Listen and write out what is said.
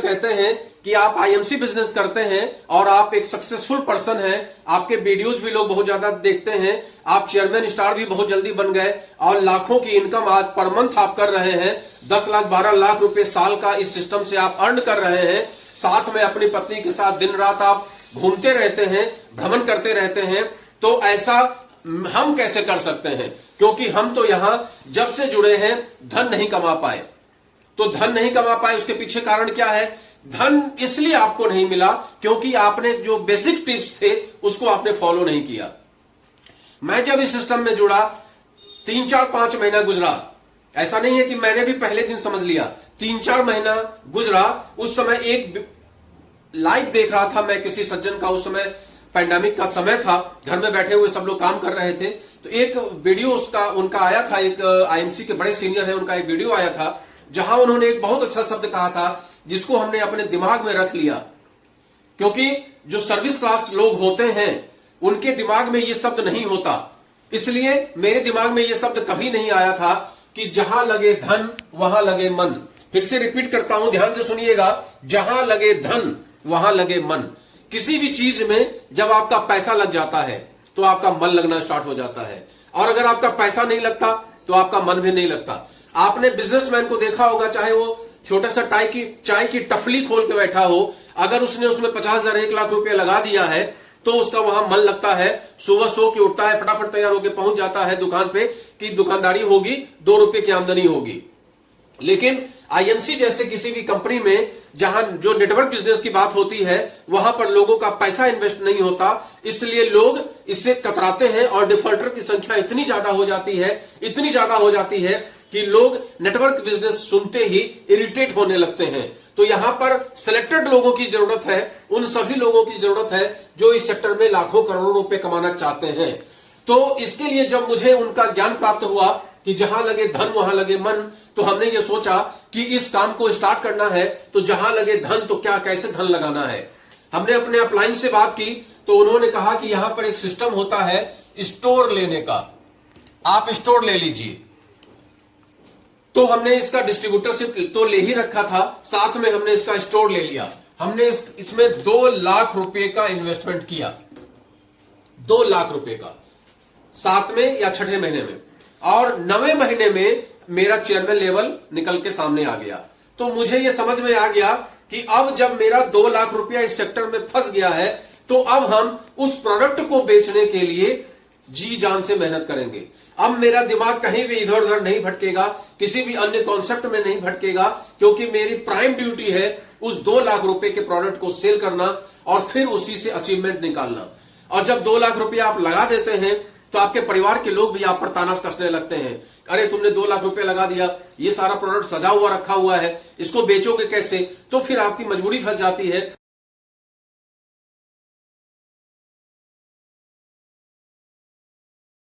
कहते हैं कि आप आईएमसी बिजनेस करते हैं और आप एक सक्सेसफुल पर्सन हैं, आपके वीडियोज भी लोग बहुत ज्यादा देखते हैं, आप चेयरमैन स्टार भी बहुत जल्दी बन गए और लाखों की इनकम आज पर मंथ आप कर रहे हैं, 10 लाख 12 लाख रुपए साल का इस सिस्टम से आप अर्न कर रहे हैं, साथ में अपनी पत्नी के साथ दिन रात आप घूमते रहते हैं, भ्रमण करते रहते हैं, तो ऐसा हम कैसे कर सकते हैं? क्योंकि हम तो यहां जब से जुड़े हैं धन नहीं कमा पाए। तो धन नहीं कमा पाए, उसके पीछे कारण क्या है? धन इसलिए आपको नहीं मिला क्योंकि आपने जो बेसिक टिप्स थे उसको आपने फॉलो नहीं किया। मैं जब इस सिस्टम में जुड़ा 3-4-5 महीना गुजरा, ऐसा नहीं है कि मैंने भी पहले दिन समझ लिया, 3-4 महीना गुजरा। उस समय एक लाइव देख रहा था मैं किसी सज्जन का, उस समय पैंडेमिक का समय था, घर में बैठे हुए सब लोग काम कर रहे थे, तो एक वीडियो उनका आया था, एक आईएमसी के बड़े सीनियर है, उनका एक वीडियो आया था जहां उन्होंने एक बहुत अच्छा शब्द कहा था जिसको हमने अपने दिमाग में रख लिया। क्योंकि जो सर्विस क्लास लोग होते हैं उनके दिमाग में ये शब्द नहीं होता, इसलिए मेरे दिमाग में ये शब्द कभी नहीं आया था कि जहां लगे धन वहां लगे मन। फिर से रिपीट करता हूं, ध्यान से सुनिएगा, जहां लगे धन वहां लगे मन। किसी भी चीज में जब आपका पैसा लग जाता है तो आपका मन लगना स्टार्ट हो जाता है, और अगर आपका पैसा नहीं लगता तो आपका मन भी नहीं लगता। आपने बिजनेसमैन को देखा होगा, चाहे वो छोटा सा चाय की टफली खोल के बैठा हो, अगर उसने उसमें 50,000 1 लाख रुपए लगा दिया है तो उसका वहां मन लगता है, सुबह सो के उठता है, फटाफट तैयार होकर पहुंच जाता है दुकान पे कि दुकानदारी होगी, 2 रुपए की आमदनी होगी। लेकिन आईएमसी जैसे किसी भी कंपनी में जहां जो नेटवर्क बिजनेस की बात होती है वहां पर लोगों का पैसा इन्वेस्ट नहीं होता, इसलिए लोग इससे कतराते हैं और डिफॉल्टर की संख्या इतनी ज्यादा हो जाती है कि लोग नेटवर्क बिजनेस सुनते ही इरिटेट होने लगते हैं। तो यहां पर सिलेक्टेड लोगों की जरूरत है, उन सभी लोगों की जरूरत है जो इस सेक्टर में लाखों करोड़ों रुपए कमाना चाहते हैं। तो इसके लिए जब मुझे उनका ज्ञान प्राप्त हुआ कि जहां लगे धन वहां लगे मन, तो हमने ये सोचा कि इस काम को स्टार्ट करना है, तो जहां लगे धन तो क्या, कैसे धन लगाना है। हमने अपने अपलाइन से बात की तो उन्होंने कहा कि यहां पर एक सिस्टम होता है स्टोर लेने का, आप स्टोर ले लीजिए। तो हमने इसका डिस्ट्रीब्यूटरशिप तो ले ही रखा था, साथ में हमने इसका स्टोर ले लिया। हमने इसमें 2 लाख रुपए का इन्वेस्टमेंट किया, 2 लाख रुपए का, 7वें या 6ठे महीने में, और 9वें महीने में मेरा चेयरमैन लेवल निकल के सामने आ गया। तो मुझे यह समझ में आ गया कि अब जब मेरा 2 लाख रुपया इस सेक्टर में फंस गया है तो अब हम उस प्रोडक्ट को बेचने के लिए जी जान से मेहनत करेंगे। अब मेरा दिमाग कहीं भी इधर उधर नहीं भटकेगा, किसी भी अन्य कॉन्सेप्ट में नहीं भटकेगा, क्योंकि मेरी प्राइम ड्यूटी है उस 2 लाख रुपए के प्रोडक्ट को सेल करना और फिर उसी से अचीवमेंट निकालना। और जब 2 लाख रुपया आप लगा देते हैं तो आपके परिवार के लोग भी आप पर ताना कसने लगते हैं, अरे तुमने 2 लाख रुपए लगा दिया, ये सारा प्रोडक्ट सजा हुआ रखा हुआ है, इसको बेचोगे कैसे? तो फिर आपकी मजबूरी फंस जाती है।